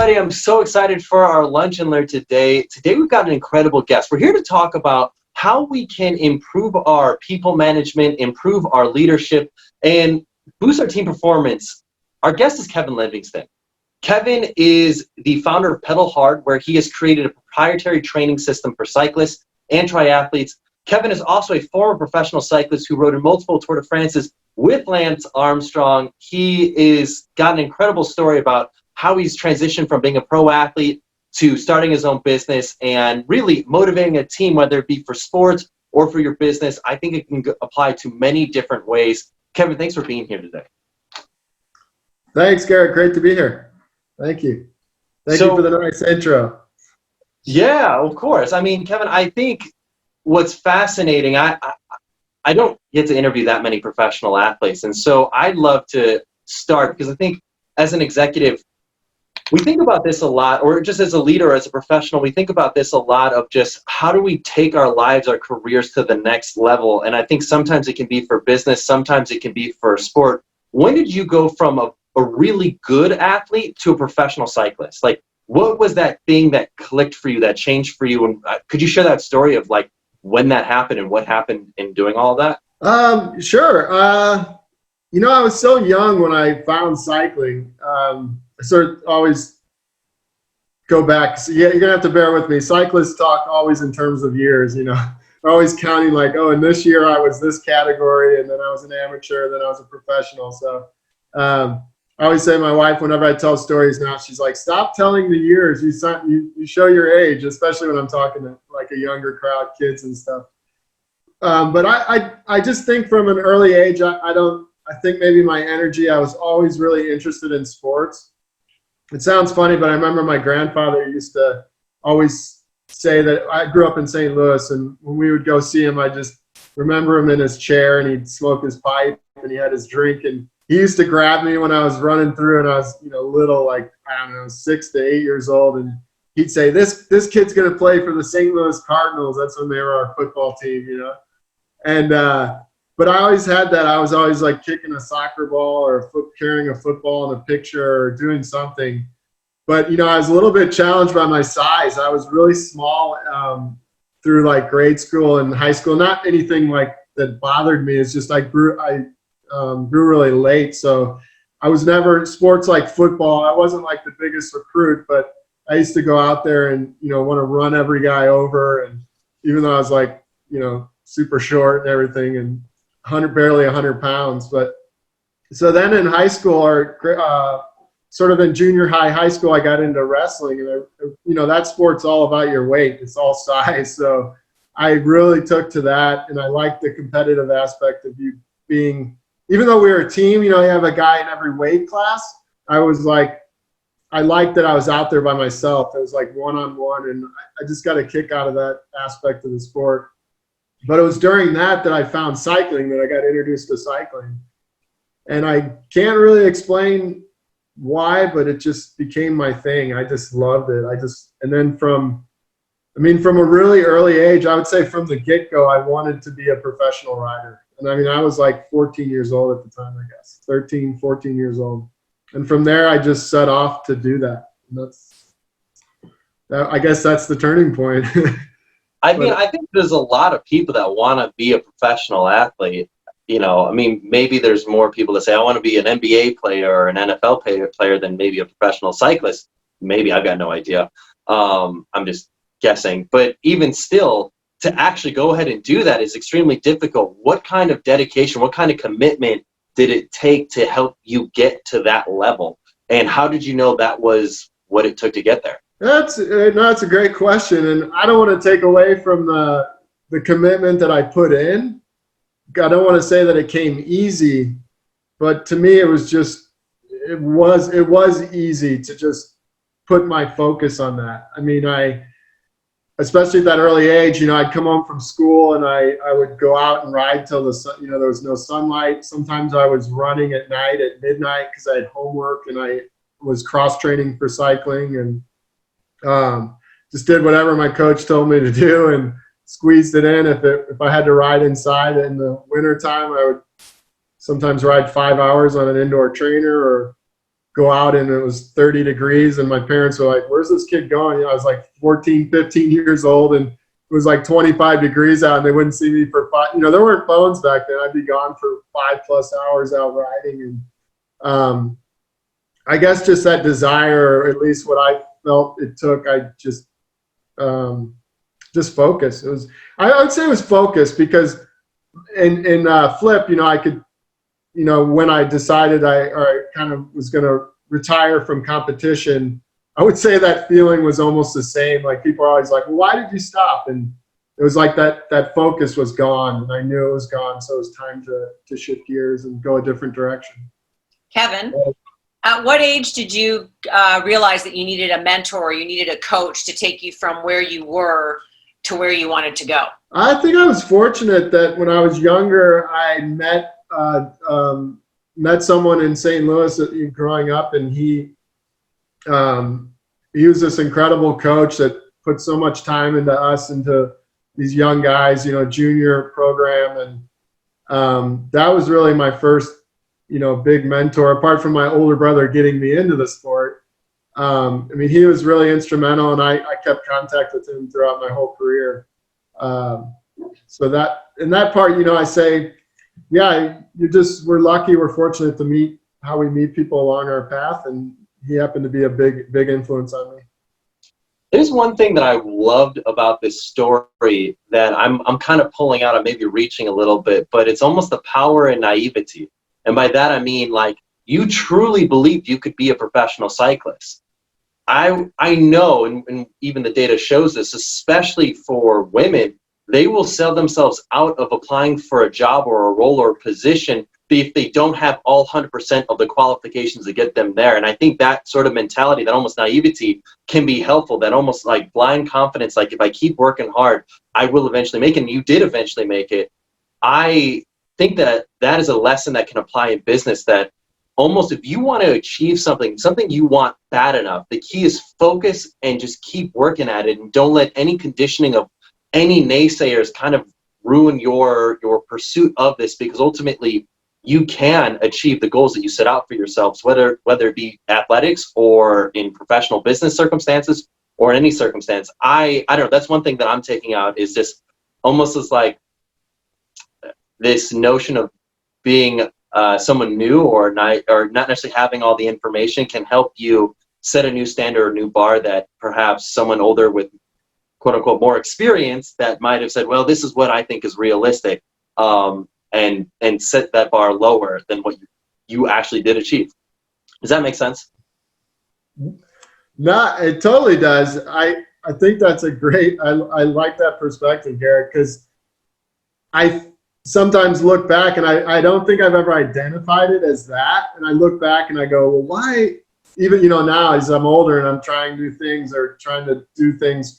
everybody. I'm so excited for our Lunch and Learn today. Today we've got an incredible guest. We're here to talk about how we can improve our people management, improve our leadership, and boost our team performance. Our guest is Kevin Livingston. Kevin is the founder of Pedal Hard, where he has created a proprietary training system for cyclists and triathletes. Kevin is also a former professional cyclist who rode in multiple Tour de France's with Lance Armstrong. He is got an incredible story about how he's transitioned from being a pro athlete to starting his own business and really motivating a team, whether it be for sports or for your business. I think it can apply to many different ways. Kevin, thanks for being here today. Thanks, Garrett. Great to be here. Thank you. Thank you for the nice intro. Yeah, of course. I mean, Kevin, I think what's fascinating, I don't get to interview that many professional athletes. And so I'd love to start because I think as an executive, we think about this a lot, or just as a leader, as a professional, we think about this a lot of just how do we take our lives, our careers to the next level? And I think sometimes it can be for business, sometimes it can be for sport. When did you go from a really good athlete to a professional cyclist? Like, what was that thing that clicked for you, that changed for you? And could you share that story of like when that happened and what happened in doing all of that? Sure. You know, I was so young when I found cycling. I sort of always go back. So yeah, you're gonna have to bear with me. Cyclists talk always in terms of years. You know, they're always counting like, oh, in this year I was this category, and then I was an amateur, then I was a professional. So I always say to my wife, whenever I tell stories now, she's like, stop telling the years. You show your age, especially when I'm talking to like a younger crowd, kids and stuff. But I just think from an early age, I think maybe my energy, I was always really interested in sports. It sounds funny, but I remember my grandfather used to always say that I grew up in St. Louis, and when we would go see him, I just remember him in his chair, and he'd smoke his pipe, and he had his drink, and he used to grab me when I was running through, and I was, you know, little, like, I don't know, 6 to 8 years old, and he'd say, this kid's going to play for the St. Louis Cardinals. That's when they were our football team, you know. And but I always had that. I was always like kicking a soccer ball or carrying a football in a picture or doing something. But, you know, I was a little bit challenged by my size. I was really small through like grade school and high school. Not anything like that bothered me. It's just I grew really late. So I was never sports like football. I wasn't like the biggest recruit, but I used to go out there and, you know, want to run every guy over. And even though I was like, you know, super short and everything and barely 100 pounds. But so then in high school or sort of in junior high school, I got into wrestling, and you know, that sport's all about your weight. It's all size. So I really took to that, and I liked the competitive aspect of you being, even though we were a team, you know, you have a guy in every weight class. I liked that I was out there by myself. It was like one-on-one, and I just got a kick out of that aspect of the sport. But it was during that I found cycling, that I got introduced to cycling. And I can't really explain why, but it just became my thing. I just loved it. And then from a really early age, I would say from the get-go, I wanted to be a professional rider. And I mean, I was like 14 years old at the time, I guess, 13, 14 years old. And from there, I just set off to do that. And I guess that's the turning point. I mean, I think there's a lot of people that want to be a professional athlete. You know, I mean, maybe there's more people that say, I want to be an NBA player or an NFL player than maybe a professional cyclist. Maybe, I've got no idea. I'm just guessing. But even still, to actually go ahead and do that is extremely difficult. What kind of dedication, what kind of commitment did it take to help you get to that level? And how did you know that was what it took to get there? That's a great question, and I don't want to take away from the commitment that I put in. I don't want to say that it came easy, but to me, it was easy to just put my focus on that. I mean, especially at that early age, you know, I'd come home from school and I would go out and ride till the sun, you know, there was no sunlight. Sometimes I was running at night at midnight because I had homework, and I was cross training for cycling, and just did whatever my coach told me to do and squeezed it in. If I had to ride inside in the winter time, I would sometimes ride 5 hours on an indoor trainer or go out and it was 30 degrees and my parents were like, where's this kid going? I was like 14, 15 years old and it was like 25 degrees out and they wouldn't see me for there weren't phones back then. I'd be gone for 5+ hours out riding. And I guess just that desire, or at least what I felt it took, I just focus. I would say it was focus because in flip, I could, when I decided I kind of was going to retire from competition, I would say that feeling was almost the same. Like people are always like, well, why did you stop? And it was like that focus was gone and I knew it was gone. So it was time to shift gears and go a different direction. Kevin, at what age did you realize that you needed a mentor or you needed a coach to take you from where you were to where you wanted to go? I think I was fortunate that when I was younger, I met someone in St. Louis growing up, and he was this incredible coach that put so much time into us, into these young guys, junior program. And that was really my first, big mentor, apart from my older brother getting me into the sport. He was really instrumental, and I kept contact with him throughout my whole career. So that, in that part, I say, yeah, we're lucky, we're fortunate to meet how we meet people along our path, and he happened to be a big influence on me. There's one thing that I loved about this story that I'm kind of pulling out, I'm maybe reaching a little bit, but it's almost the power in naivety. And by that I mean, like, you truly believed you could be a professional cyclist. I know, and even the data shows this, especially for women, they will sell themselves out of applying for a job or a role or a position if they don't have all 100% of the qualifications to get them there. And I think that sort of mentality, that almost naivety, can be helpful, that almost like blind confidence, like if I keep working hard, I will eventually make it. And you did eventually make it. I think that that is a lesson that can apply in business, that almost if you want to achieve something you want bad enough, the key is focus and just keep working at it, and don't let any conditioning of any naysayers kind of ruin your pursuit of this, because ultimately you can achieve the goals that you set out for yourselves, whether it be athletics or in professional business circumstances or in any circumstance. I don't know, that's one thing that I'm taking out, is just almost as like this notion of being someone new or not necessarily having all the information can help you set a new standard or new bar that perhaps someone older with quote unquote more experience that might have said, well, this is what I think is realistic, and set that bar lower than what you actually did achieve. Does that make sense? No, it totally does. I think that's a great, I like that perspective, Garrett, because I sometimes look back and I don't think I've ever identified it as that. And I look back and I go, well, why, even, now as I'm older and I'm trying new things or trying to do things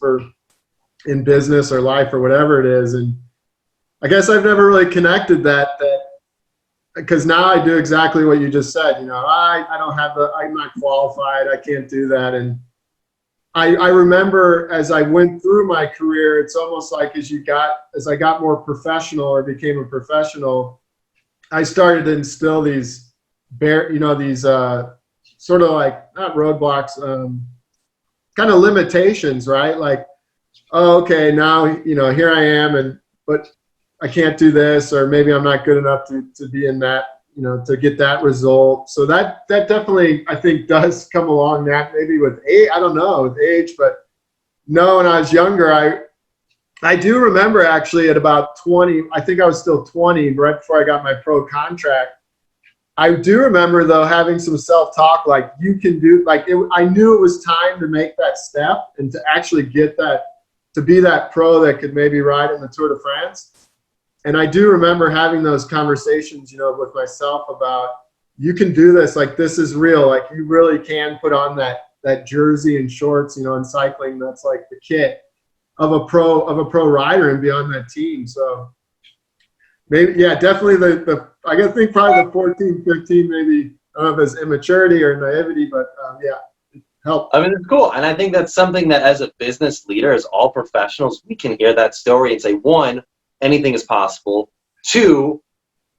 in business or life or whatever it is. And I guess I've never really connected that because now I do exactly what you just said. I don't have I'm not qualified. I can't do that. And I remember as I went through my career, it's almost like as I got more professional or became a professional, I started to instill these sort of like, not roadblocks, kind of limitations, right? Like, oh, okay, now, here I am, but I can't do this, or maybe I'm not good enough to be in that, to get that result. So that definitely, I think, does come along that maybe with age, I don't know, with age, but no, when I was younger, I do remember actually at about 20, I think I was still 20, right before I got my pro contract. I do remember though having some self-talk, like you can do, like I knew it was time to make that step and to actually get that, to be that pro that could maybe ride in the Tour de France. And I do remember having those conversations, with myself about, you can do this, like this is real, like you really can put on that jersey and shorts, in cycling, that's like the kit of a pro rider and be on that team. So maybe, yeah, definitely I think probably the 14, 15, maybe, I don't know if it's immaturity or naivety, but yeah, it helped. I mean, it's cool. And I think that's something that as a business leader, as all professionals, we can hear that story and say, one, anything is possible. Two,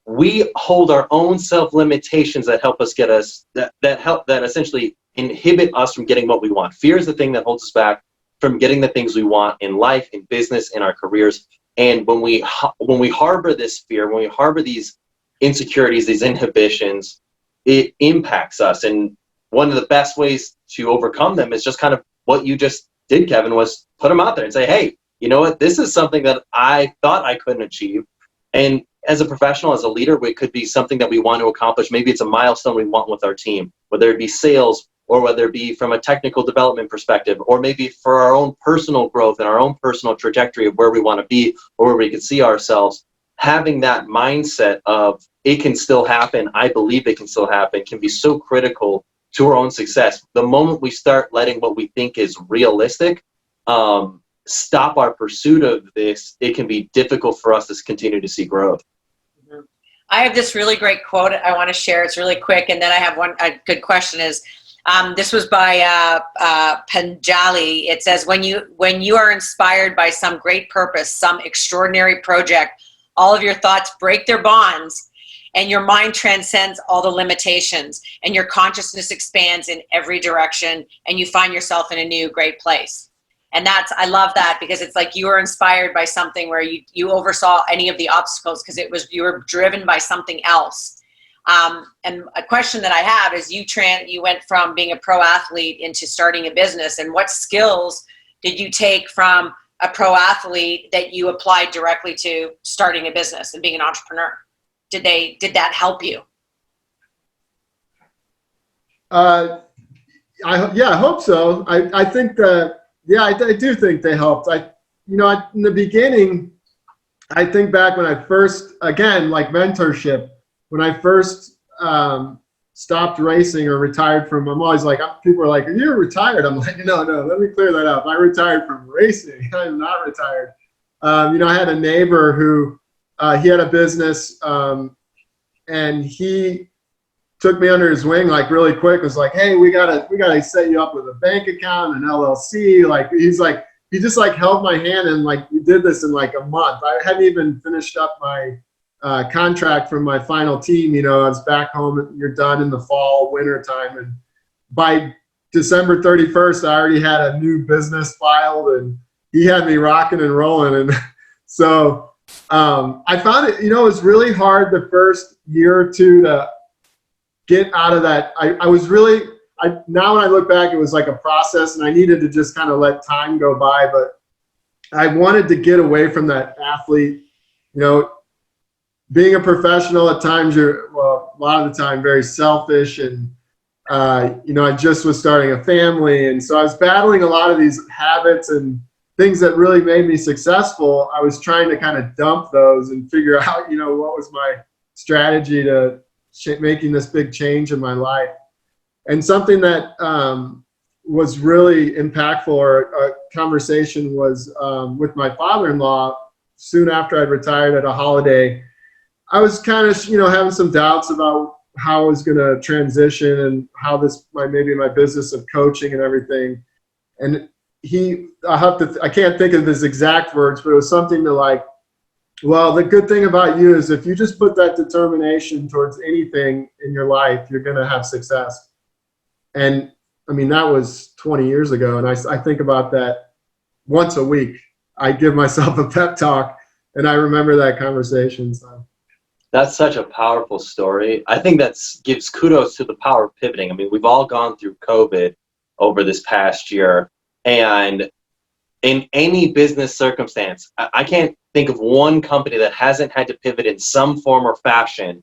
we hold our own self-limitations that help us that essentially inhibit us from getting what we want. Fear is the thing that holds us back from getting the things we want in life, in business, in our careers. And when we harbor this fear, when we harbor these insecurities, these inhibitions, it impacts us. And one of the best ways to overcome them is just kind of what you just did, Kevin, was put them out there and say, hey, you know what, this is something that I thought I couldn't achieve. And as a professional, as a leader, it could be something that we want to accomplish. Maybe it's a milestone we want with our team, whether it be sales or whether it be from a technical development perspective, or maybe for our own personal growth and our own personal trajectory of where we want to be or where we can see ourselves. Having that mindset of it can still happen, I believe it can still happen, can be so critical to our own success. The moment we start letting what we think is realistic stop our pursuit of this, it can be difficult for us to continue to see growth. I have this really great quote I want to share. It's really quick, and then I have a good question is, this was by Panjali. It says, when you are inspired by some great purpose, some extraordinary project, all of your thoughts break their bonds and your mind transcends all the limitations and your consciousness expands in every direction and you find yourself in a new great place. And I love that, because it's like you were inspired by something where you oversaw any of the obstacles because you were driven by something else. And a question that I have is, you went from being a pro athlete into starting a business, and what skills did you take from a pro athlete that you applied directly to starting a business and being an entrepreneur? Did that help you? I hope so. I think that, I do think they helped. In the beginning, I think back when I first, again, like mentorship, when I first stopped racing or retired from, I'm always like, people are like, are you retired? I'm like, no, let me clear that up. I retired from racing. I'm not retired. I had a neighbor who, he had a business, and he took me under his wing, like really quick, was like, hey, we gotta set you up with a bank account, an LLC. Like, he just like held my hand, and like, we did this in like a month. I hadn't even finished up my contract from my final team. I was back home. You're done in the fall, winter time. And by December 31st, I already had a new business filed, and he had me rocking and rolling. And so I found it, it was really hard the first year or two to get out of that. Now when I look back, it was like a process, and I needed to just kind of let time go by, but I wanted to get away from that athlete. Being a professional, at times a lot of the time, very selfish, and I just was starting a family, and so I was battling a lot of these habits and things that really made me successful. I was trying to kind of dump those and figure out, what was my strategy to making this big change in my life. And something that was really impactful, or a conversation, was with my father-in-law soon after I'd retired at a holiday. I was kind of, having some doubts about how I was going to transition and how maybe my business of coaching and everything. And I can't think of his exact words, but it was something to like, well, the good thing about you is if you just put that determination towards anything in your life, you're going to have success. And I mean, that was 20 years ago. And I think about that once a week. I give myself a pep talk, and I remember that conversation. So. That's such a powerful story. I think that gives kudos to the power of pivoting. I mean, we've all gone through COVID over this past year, and in any business circumstance, I can't think of one company that hasn't had to pivot in some form or fashion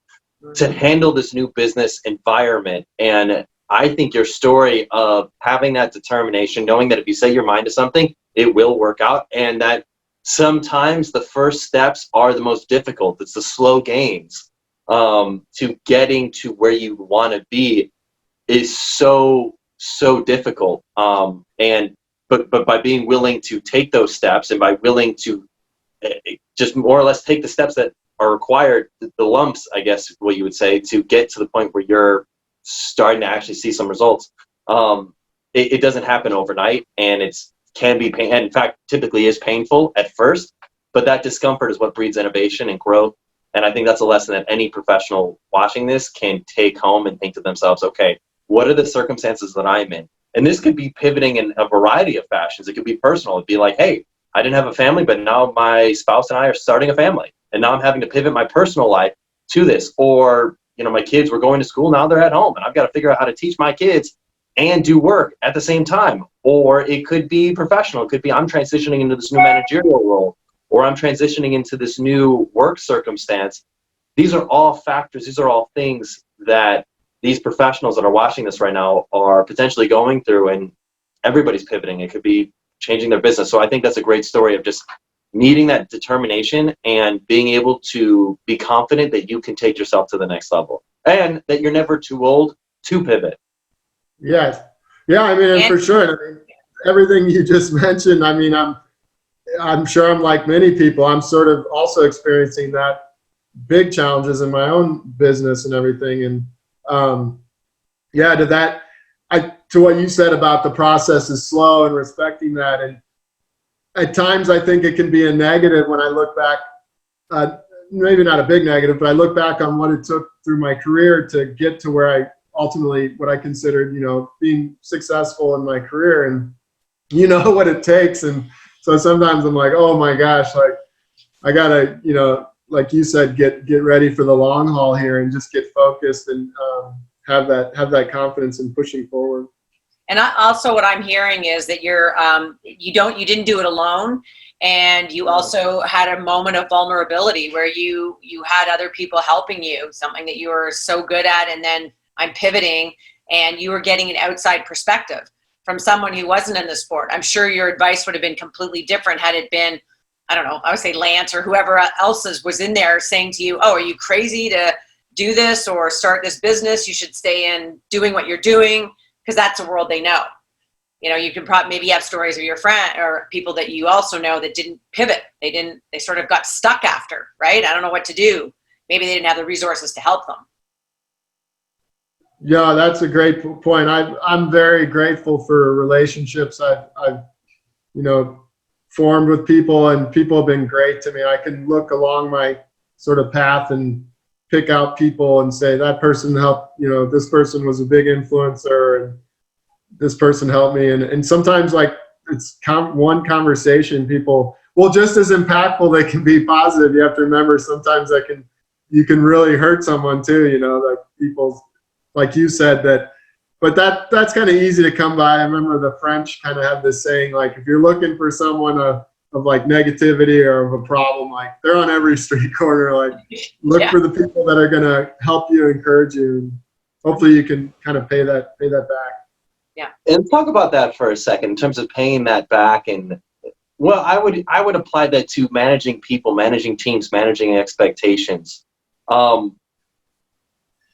to handle this new business environment. And I think your story of having that determination, knowing that if you set your mind to something, it will work out, and that sometimes the first steps are the most difficult. It's the slow gains to getting to where you want to be is so difficult. But by being willing to take those steps, and by willing to just more or less take the steps that are required, the lumps, I guess what you would say, to get to the point where you're starting to actually see some results. It doesn't happen overnight, and can be pain, and in fact typically is painful at first, but that discomfort is what breeds innovation and growth. And I think that's a lesson that any professional watching this can take home and think to themselves, okay, what are the circumstances that I'm in? And this could be pivoting in a variety of fashions. It could be personal. It'd be like, hey, I didn't have a family, but now my spouse and I are starting a family. And now I'm having to pivot my personal life to this. Or, my kids were going to school, now they're at home, and I've got to figure out how to teach my kids and do work at the same time. Or it could be professional. It could be I'm transitioning into this new managerial role, or I'm transitioning into this new work circumstance. These are all factors. These are all things that these professionals that are watching this right now are potentially going through, and everybody's pivoting. It could be changing their business. So I think that's a great story of just needing that determination and being able to be confident that you can take yourself to the next level and that you're never too old to pivot. Yes. Yeah, I mean, for sure. I mean, everything you just mentioned, I mean, I'm sure I'm like many people. I'm sort of also experiencing that big challenges in my own business and everything. And to what you said about the process is slow and respecting that. And at times I think it can be a negative when I look back, maybe not a big negative, but I look back on what it took through my career to get to where I ultimately, what I considered, being successful in my career, and what it takes. And so sometimes I'm like, oh my gosh, like I gotta, like you said, get ready for the long haul here and just get focused and have that confidence in pushing forward. And also what I'm hearing is that you didn't do it alone. And you also had a moment of vulnerability where you had other people helping you, something that you were so good at. And then I'm pivoting, and you were getting an outside perspective from someone who wasn't in the sport. I'm sure your advice would have been completely different had it been, I don't know, I would say Lance or whoever else was in there saying to you, oh, are you crazy to do this or start this business? You should stay in doing what you're doing, because that's the world they know. You can probably maybe have stories of your friend or people that you also know that didn't pivot. They sort of got stuck after, right? I don't know what to do. Maybe they didn't have the resources to help them. Yeah, that's a great point. I'm very grateful for relationships I've formed with people, and people have been great to me. I can look along my sort of path and pick out people and say that person helped, this person was a big influencer, and this person helped me. And sometimes like it's one conversation, people, well, just as impactful, they can be positive. You have to remember sometimes you can really hurt someone too, like people's, like you said, but that's kind of easy to come by. I remember the French kind of have this saying, like, if you're looking for someone of like negativity or of a problem, like they're on every street corner, like look for the people that are going to help you, encourage you, and hopefully you can kind of pay that back. Yeah. And talk about that for a second in terms of paying that back. And well, I would apply that to managing people, managing teams, managing expectations.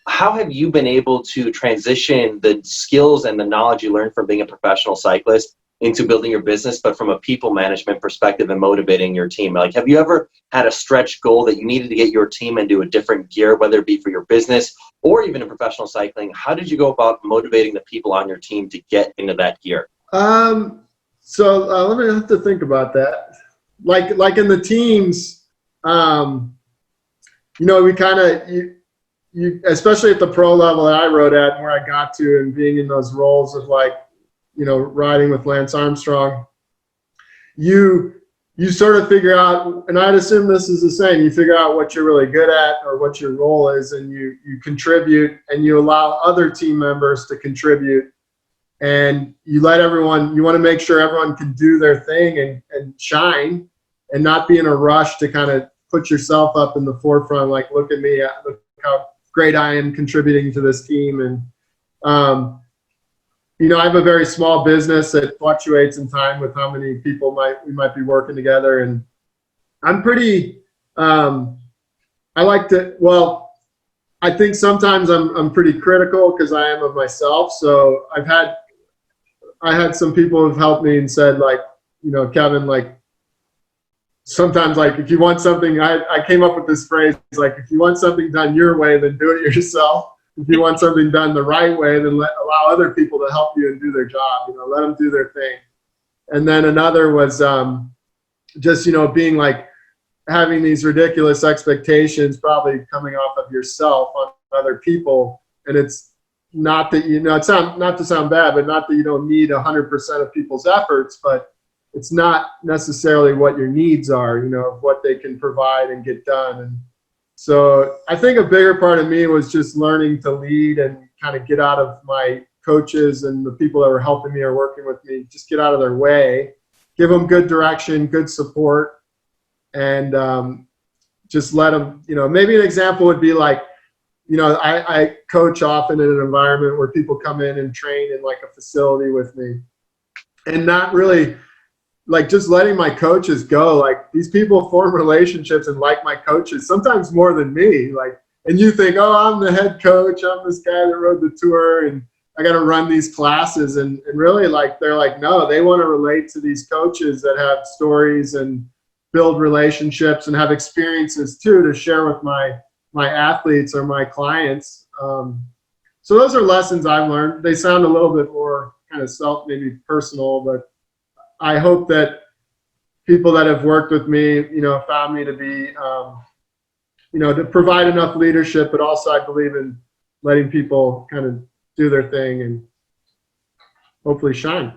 How have you been able to transition the skills and the knowledge you learned from being a professional cyclist into building your business, but from a people management perspective and motivating your team? Like, have you ever had a stretch goal that you needed to get your team into a different gear, whether it be for your business or even in professional cycling? How did you go about motivating the people on your team to get into that gear? So let me have to think about that. Like in the teams, we kind of, you, especially at the pro level that I rode at and where I got to, and being in those roles of like, riding with Lance Armstrong, you sort of figure out, and I'd assume this is the same, you figure out what you're really good at or what your role is, and you contribute, and you allow other team members to contribute, and you let everyone, you want to make sure everyone can do their thing and shine, and not be in a rush to kind of put yourself up in the forefront, like, look at me, look how great I am contributing to this team. And I have a very small business that fluctuates in time with how many people we might be working together. And I'm pretty, I think sometimes I'm pretty critical because I am of myself. So I had some people who've helped me and said, like, Kevin, like, sometimes, like, if you want something, I came up with this phrase, like, if you want something done your way, then do it yourself. If you want something done the right way, then allow other people to help you and do their job, let them do their thing. And then another was just, being like, having these ridiculous expectations probably coming off of yourself on other people. And it's not that, it's not to sound bad, but not that you don't need 100% of people's efforts, but it's not necessarily what your needs are, what they can provide and get done. And so I think a bigger part of me was just learning to lead and kind of get out of my coaches and the people that were helping me or working with me, just get out of their way, give them good direction, good support, and just let them, maybe an example would be like, I coach often in an environment where people come in and train in like a facility with me, and not really like just letting my coaches go. Like, these people form relationships and like my coaches sometimes more than me. Like, and you think, oh, I'm the head coach, I'm this guy that rode the tour and I got to run these classes. And really, like, they're like, no, they want to relate to these coaches that have stories and build relationships and have experiences too to share with my athletes or my clients. So those are lessons I've learned. They sound a little bit more kind of maybe personal, but I hope that people that have worked with me, found me to be, to provide enough leadership, but also I believe in letting people kind of do their thing and hopefully shine.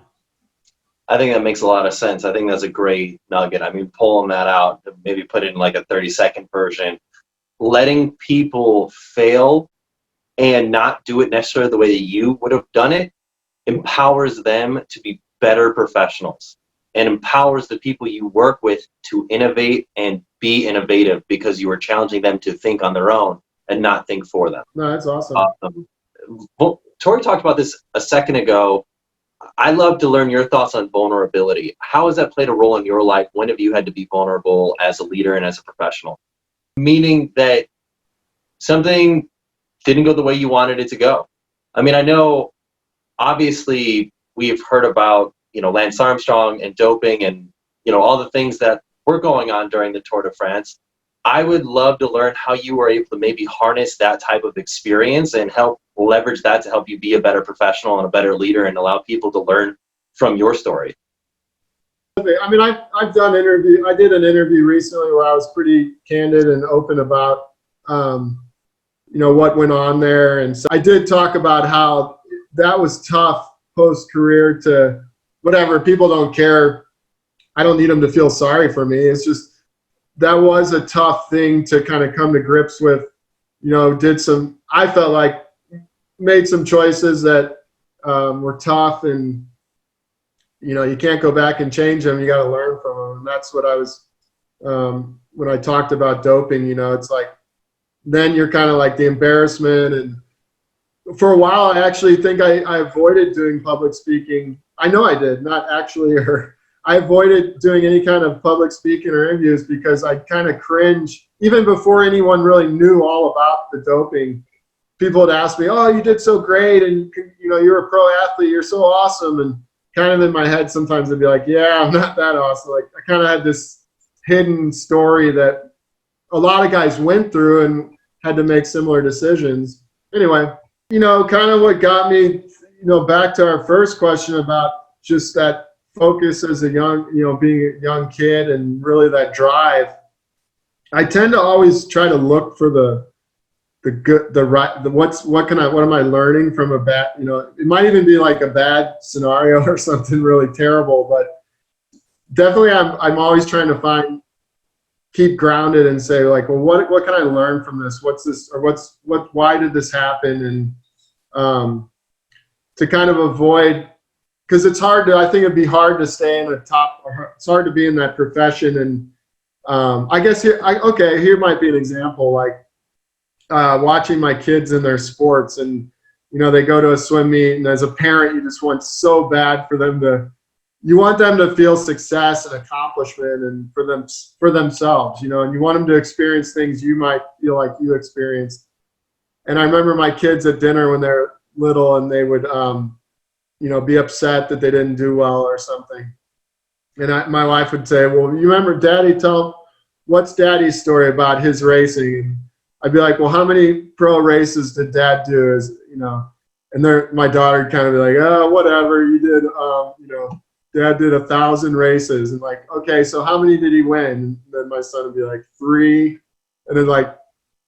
I think that makes a lot of sense. I think that's a great nugget. I mean, pulling that out, maybe put it in like a 30-second version, letting people fail and not do it necessarily the way that you would have done it empowers them to be better professionals and empowers the people you work with to innovate and be innovative, because you are challenging them to think on their own and not think for them. No, that's awesome. Well, Tori talked about this a second ago. I love to learn your thoughts on vulnerability. How has that played a role in your life? When have you had to be vulnerable as a leader and as a professional? Meaning that something didn't go the way you wanted it to go. I mean, I know obviously we've heard about, Lance Armstrong and doping and, all the things that were going on during the Tour de France. I would love to learn how you were able to maybe harness that type of experience and help leverage that to help you be a better professional and a better leader and allow people to learn from your story. I mean, I've done interview. I did an interview recently where I was pretty candid and open about, what went on there. And so I did talk about how that was tough post-career to whatever. People don't care. I don't need them to feel sorry for me. It's just, that was a tough thing to kind of come to grips with, I felt like made some choices that were tough, and, you can't go back and change them. You got to learn from them. And that's what I was, when I talked about doping, it's like, then you're kind of like the embarrassment. And for a while, I actually think I avoided doing public speaking. I know I did, not actually, or I avoided doing any kind of public speaking or interviews because I kind of cringe. Even before anyone really knew all about the doping, people would ask me, oh, you did so great, and you're a pro athlete, you're so awesome. And kind of in my head sometimes I'd be like, yeah, I'm not that awesome. Like, I kind of had this hidden story that a lot of guys went through and had to make similar decisions. Anyway, kind of what got me, back to our first question about just that focus as a young, being a young kid and really that drive. I tend to always try to look for the good, the right, what am I learning from a bad, it might even be like a bad scenario or something really terrible, but definitely I'm always trying to keep grounded and say like, well, what can I learn from this? What's this, or why did this happen? And to kind of avoid, because it's hard I think it'd be hard to stay in the top, or it's hard to be in that profession. And I guess here might be an example, like watching my kids in their sports, and they go to a swim meet, and as a parent, you just want so bad for them you want them to feel success and accomplishment, and for themselves, and you want them to experience things you might feel like you experienced. And I remember my kids at dinner when they're little, and they would be upset that they didn't do well or something. And my wife would say, well, you remember Daddy, what's Daddy's story about his racing? And I'd be like, well, how many pro races did Dad do? And my daughter would kind of be like, oh, whatever, you did, Dad did 1,000 races, and like, okay, so how many did he win? And then my son would be like, 3. And then like,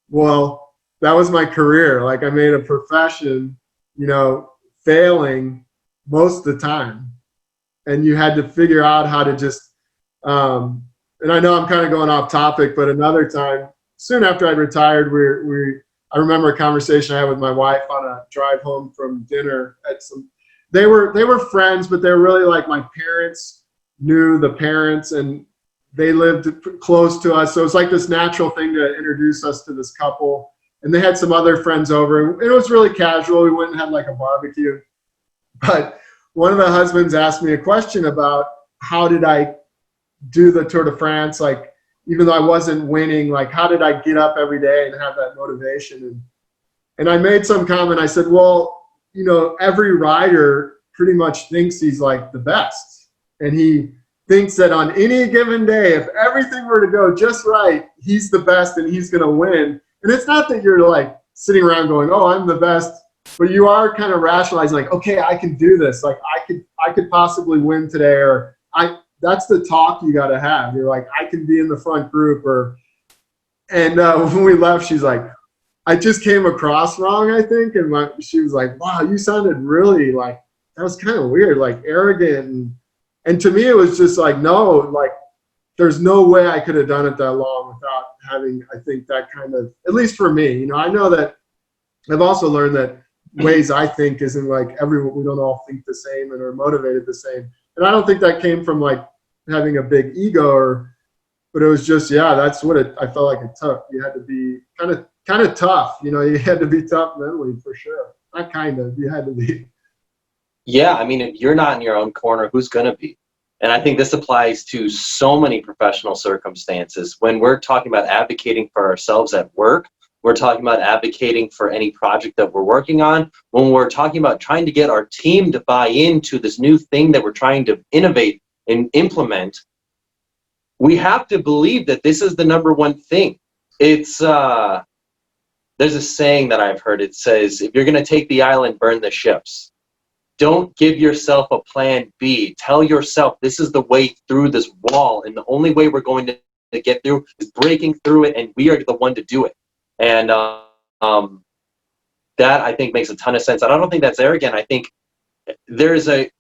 well, that was my career. Like, I made a profession, you know, failing most of the time. And you had to figure out how to just, and I know I'm kind of going off topic, but another time, soon after I retired, I remember a conversation I had with my wife on a drive home from dinner at they were friends, but they were really like my parents knew the parents and they lived close to us. So it's like this natural thing to introduce us to this couple. And they had some other friends over, and it was really casual. We went and had like a barbecue. But one of the husbands asked me a question about how did I do the Tour de France? Like, even though I wasn't winning, like, how did I get up every day and have that motivation? And I made some comment. I said, well, you know, every rider pretty much thinks he's like the best. And he thinks that on any given day, if everything were to go just right, he's the best and he's going to win. And it's not that you're like sitting around going, oh, I'm the best, but you are kind of rationalizing like, okay, I can do this. Like I could possibly win today, or that's the talk you got to have. You're like, I can be in the front group, and when we left, she's like, I just came across wrong, I think. And she was like, wow, you sounded really like, that was kind of weird, like arrogant. And to me, it was just like, no, like there's no way I could have done it that long without having, I think, that kind of, at least for me, you know, I know that I've also learned that ways I think isn't like everyone, we don't all think the same and are motivated the same. And I don't think that came from like having a big ego but it was just, yeah, that's what I felt like it took. You had to be kind of tough, you know, you had to be tough mentally for sure. Not kind of, you had to be. Yeah, I mean, if you're not in your own corner, who's going to be? And I think this applies to so many professional circumstances. When we're talking about advocating for ourselves at work, we're talking about advocating for any project that we're working on. When we're talking about trying to get our team to buy into this new thing that we're trying to innovate and implement, we have to believe that this is the number one thing. It's there's a saying that I've heard. It says, if you're going to take the island, burn the ships. Don't give yourself a plan B. Tell yourself this is the way through this wall, and the only way we're going to get through is breaking through it, and we are the one to do it. And that, I think, makes a ton of sense. And I don't think that's arrogant. I think there is a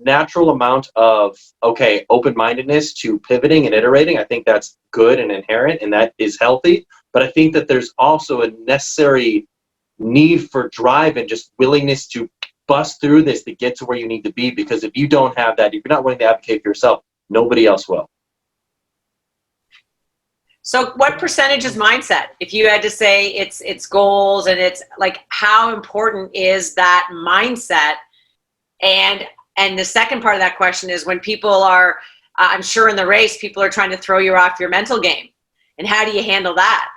natural amount of, okay, open-mindedness to pivoting and iterating. I think that's good and inherent, and that is healthy. But I think that there's also a necessary need for drive and just willingness to bust through this to get to where you need to be. Because if you don't have that, if you're not willing to advocate for yourself, nobody else will. So what percentage is mindset? If you had to say it's goals, and it's like, how important is that mindset? And the second part of that question is, when people are, I'm sure in the race, people are trying to throw you off your mental game. And how do you handle that?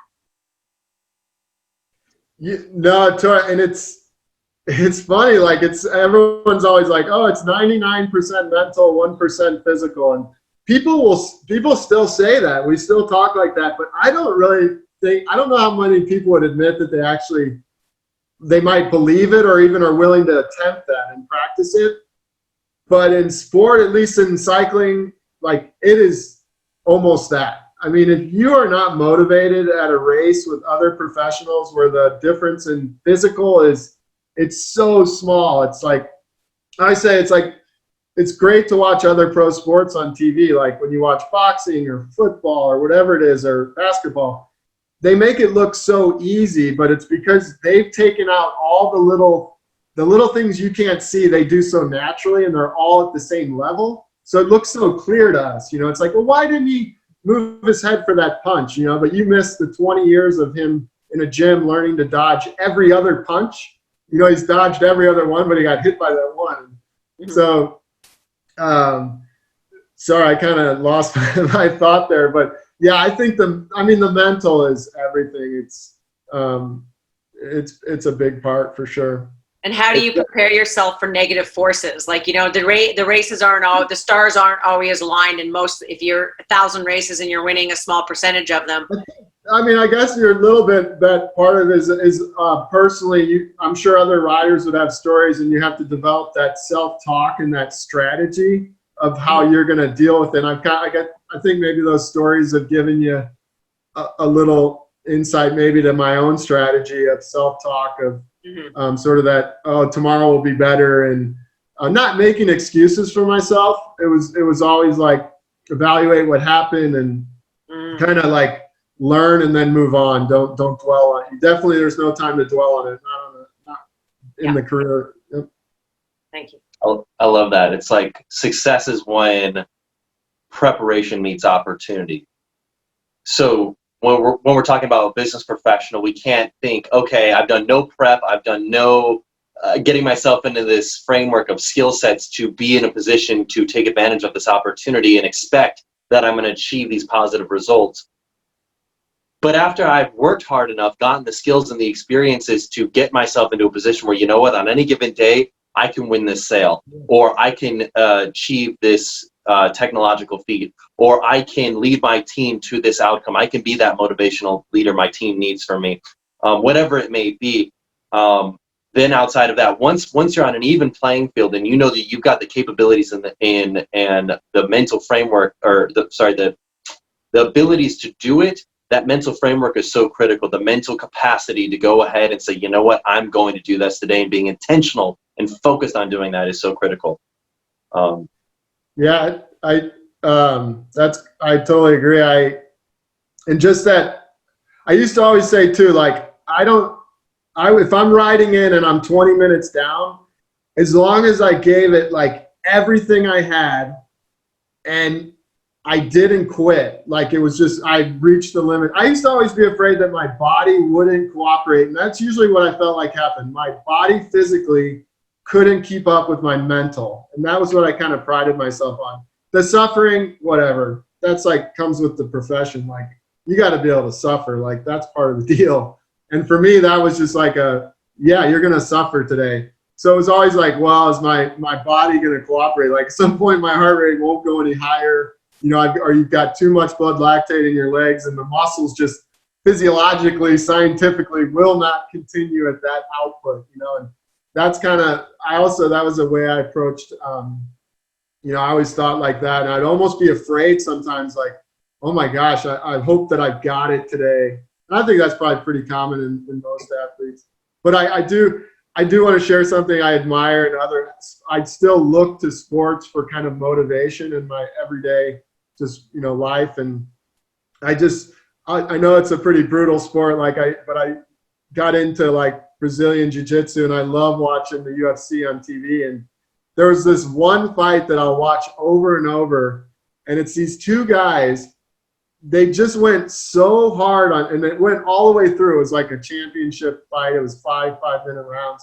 No, and it's funny. Like, everyone's always like, oh, it's 99% mental, 1% physical. And people still say that. We still talk like that. But I don't really think, I don't know how many people would admit that they might believe it or even are willing to attempt that and practice it. But in sport, at least in cycling, like, it is almost that. I mean, if you are not motivated at a race with other professionals where the difference in physical it's so small. It's like, I say, it's great to watch other pro sports on TV. Like when you watch boxing or football or whatever it is, or basketball, they make it look so easy, but it's because they've taken out all the little things you can't see. They do so naturally, and they're all at the same level. So it looks so clear to us. You know, it's like, well, why didn't he move his head for that punch? You know, but you missed the 20 years of him in a gym learning to dodge every other punch. You know, he's dodged every other one, but he got hit by that one. So, sorry, I kind of lost my thought there, but yeah, I think the mental is everything. It's a big part for sure. And how do you prepare yourself for negative forces? Like, you know, the races the stars aren't always aligned, and if you're 1,000 races and you're winning a small percentage of them. I mean, I guess you're a little bit, that part of it is personally, I'm sure other riders would have stories, and you have to develop that self-talk and that strategy of how you're going to deal with it. And I think maybe those stories have given you a little insight maybe to my own strategy of self-talk of sort of that, oh, tomorrow will be better, and not making excuses for myself. It was always like evaluate what happened and kind of like learn and then move on. Don't dwell on it. Definitely there's no time to dwell on it, not in the career. Yep. Thank you. I love that. It's like success is when preparation meets opportunity. So when we're talking about a business professional, we can't think, okay, I've done no prep, I've done no getting myself into this framework of skill sets to be in a position to take advantage of this opportunity and expect that I'm going to achieve these positive results. But after I've worked hard enough, gotten the skills and the experiences to get myself into a position where, you know what, on any given day, I can win this sale, or I can achieve this technological feat, or I can lead my team to this outcome. I can be that motivational leader my team needs from me, whatever it may be. Then outside of that, once you're on an even playing field and you know that you've got the capabilities and the mental framework, or the abilities to do it, that mental framework is so critical. The mental capacity to go ahead and say, you know what, I'm going to do this today, and being intentional and focused on doing that is so critical. Yeah, I totally agree. And just that, I used to always say too, like, if I'm riding in and I'm 20 minutes down, as long as I gave it like everything I had and I didn't quit, like it was just, I reached the limit. I used to always be afraid that my body wouldn't cooperate. And that's usually what I felt like happened. My body physically couldn't keep up with my mental. And that was what I kind of prided myself on. The suffering, whatever, that's like comes with the profession. Like, you got to be able to suffer. Like, that's part of the deal. And for me, that was just like yeah, you're going to suffer today. So it was always like, well, is my body going to cooperate? Like, at some point, my heart rate won't go any higher, you know, or you've got too much blood lactate in your legs, and the muscles just physiologically, scientifically will not continue at that output, you know. And that's kind of, that was the way I approached, you know, I always thought like that. And I'd almost be afraid sometimes, like, oh my gosh, I hope that I've got it today. And I think that's probably pretty common in most athletes. But I do want to share something I admire in others. I'd still look to sports for kind of motivation in my everyday, just, you know, life. And I know it's a pretty brutal sport, but I got into like Brazilian jiu-jitsu, and I love watching the UFC on TV. And there was this one fight that I'll watch over and over, and it's these two guys. They just went so hard and it went all the way through. It was like a championship fight. It was 5-minute rounds.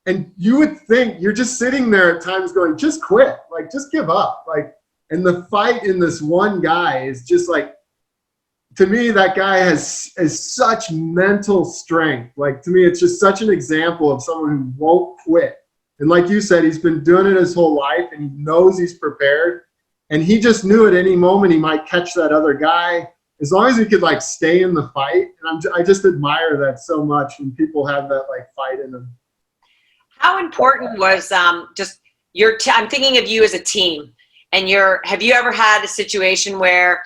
And you would think, you're just sitting there at times going, just quit, like, just give up. Like, and the fight in this one guy is just like, to me, that guy has such mental strength. Like, to me, it's just such an example of someone who won't quit. And like you said, he's been doing it his whole life, and he knows he's prepared. And he just knew at any moment he might catch that other guy, as long as he could like stay in the fight. And I just admire that so much when people have that like fight in them. How important was just I'm thinking of you as a team, and have you ever had a situation where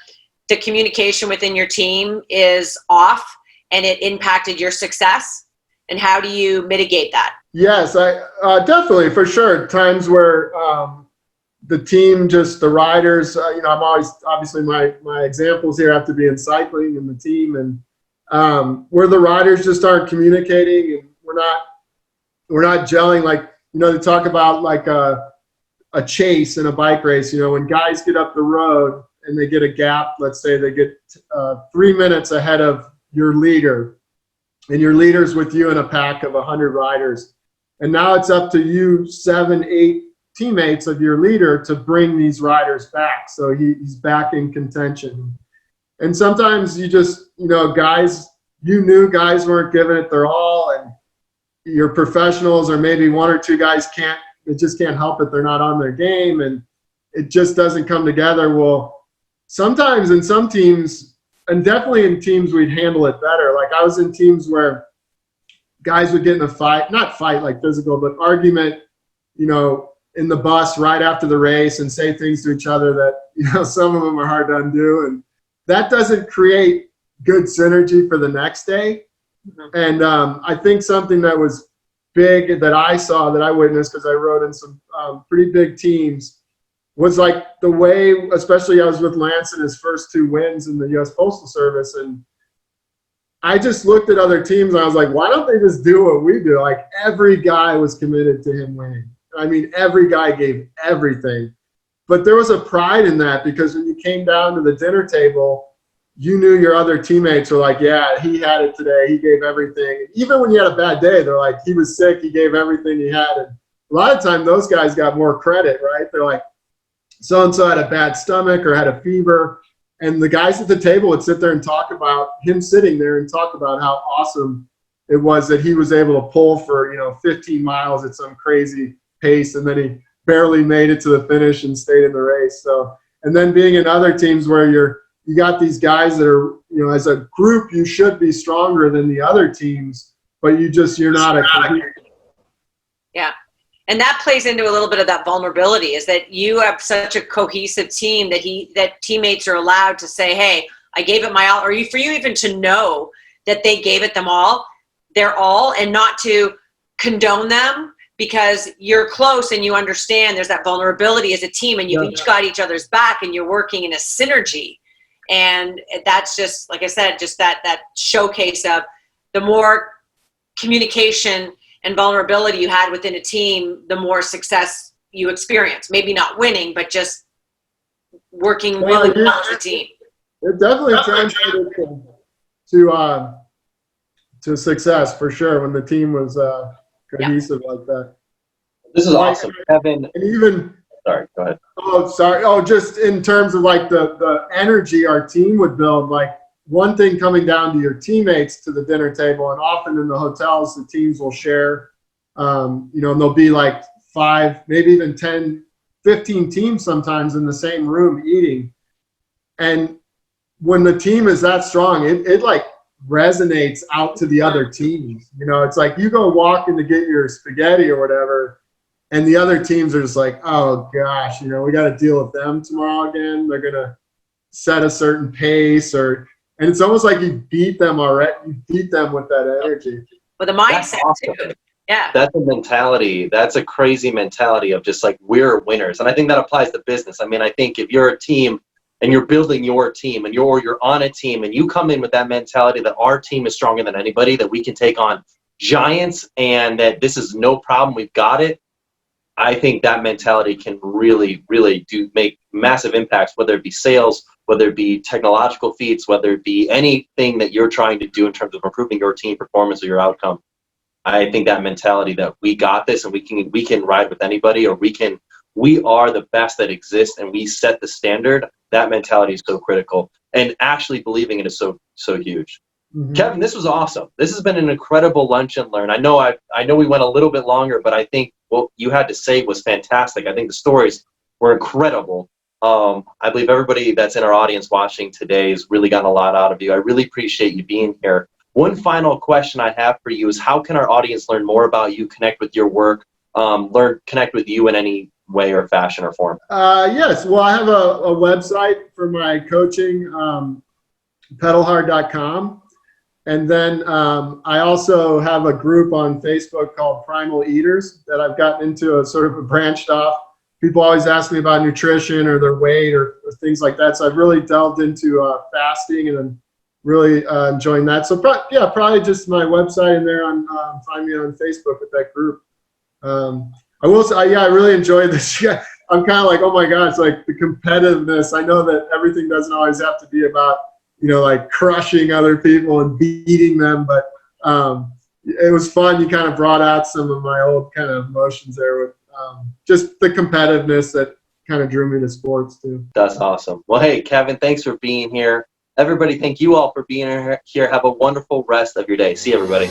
the communication within your team is off and it impacted your success? And how do you mitigate that? Yes, I definitely, for sure. Times where the team, just the riders, you know, I'm always, obviously my examples here have to be in cycling and the team, and where the riders just aren't communicating, and we're not gelling. Like, you know, they talk about like a chase in a bike race. You know, when guys get up the road and they get a gap, let's say they get 3 minutes ahead of your leader, and your leader's with you in a pack of 100 riders, and now it's up to you 7, 8 teammates of your leader to bring these riders back, so he's back in contention. And sometimes you just, you know, guys weren't giving it their all, and your professionals, or maybe 1 or 2 guys just can't help it, they're not on their game, and it just doesn't come together. Well, sometimes in some teams, and definitely in teams, we'd handle it better. Like, I was in teams where guys would get in a fight, not fight like physical, but argument, you know, in the bus right after the race and say things to each other that, you know, some of them are hard to undo. And that doesn't create good synergy for the next day. And I think something that was big that I saw, that I witnessed, because I rode in some pretty big teams, was like the way, especially I was with Lance in his first 2 wins in the U.S. Postal Service, and I just looked at other teams and I was like, why don't they just do what we do? Like, every guy was committed to him winning. I mean, every guy gave everything. But there was a pride in that, because when you came down to the dinner table, you knew your other teammates were like, yeah, he had it today. He gave everything. Even when you had a bad day, they're like, he was sick. He gave everything he had. And a lot of time, those guys got more credit, right? They're like, so-and-so had a bad stomach or had a fever. And the guys at the table would sit there and talk about him sitting there and talk about how awesome it was that he was able to pull for, 15 miles at some crazy pace. And then he barely made it to the finish and stayed in the race. So, and then being in other teams where you got these guys that are, as a group, you should be stronger than the other teams, but you're not a. Yeah. And that plays into a little bit of that vulnerability, is that you have such a cohesive team that teammates are allowed to say, hey, I gave it my all, or for you even to know that they gave it their all, and not to condone them, because you're close and you understand there's that vulnerability as a team, and you've each got each other's back, and you're working in a synergy. And that's just, like I said, just that showcase of the more communication and vulnerability you had within a team, the more success you experience. Maybe not winning, but just working really well as a team. It definitely translated to success, for sure, when the team was cohesive like that. This is awesome, Kevin. And even, sorry, go ahead. Oh, sorry. Oh, just in terms of like the energy our team would build, like one thing coming down to your teammates to the dinner table, and often in the hotels, the teams will share, and there'll be like 5, maybe even 10, 15 teams sometimes in the same room eating. And when the team is that strong, it like resonates out to the other teams. It's like you go walking to get your spaghetti or whatever, and the other teams are just like, oh gosh, we got to deal with them tomorrow again. They're going to set a certain pace, and it's almost like you beat them already. You beat them with that energy. With a mindset too. Yeah. That's a mentality. That's a crazy mentality of just like, we're winners. And I think that applies to business. I mean, I think if you're a team and you're building your team, and you're on a team, and you come in with that mentality that our team is stronger than anybody, that we can take on giants, and that this is no problem, we've got it. I think that mentality can really, really make massive impacts, whether it be sales, whether it be technological feats, whether it be anything that you're trying to do in terms of improving your team performance or your outcome. I think that mentality that we got this, and we can ride with anybody, or we are the best that exists, and we set the standard. That mentality is so critical, and actually believing it is so huge. Mm-hmm. Kevin, this was awesome. This has been an incredible lunch and learn. I know we went a little bit longer, but I think what you had to say was fantastic. I think the stories were incredible. I believe everybody that's in our audience watching today has really gotten a lot out of you. I really appreciate you being here. One final question I have for you is, how can our audience learn more about you, connect with your work, connect with you in any way or fashion or form? Yes. Well, I have a website for my coaching, pedalhard.com. And then I also have a group on Facebook called Primal Eaters that I've gotten into a sort of a branched off. People always ask me about nutrition or their weight or things like that. So I've really delved into fasting, and I'm really enjoying that. So probably just my website, and there find me on Facebook with that group. I will say, I really enjoyed this. Yeah, I'm kind of like, oh my gosh, like the competitiveness. I know that everything doesn't always have to be about, like crushing other people and beating them, but it was fun. You kind of brought out some of my old kind of emotions there with just the competitiveness that kind of drew me to sports too. That's awesome. Well, hey, Kevin, thanks for being here. Everybody, thank you all for being here. Have a wonderful rest of your day. See you, everybody.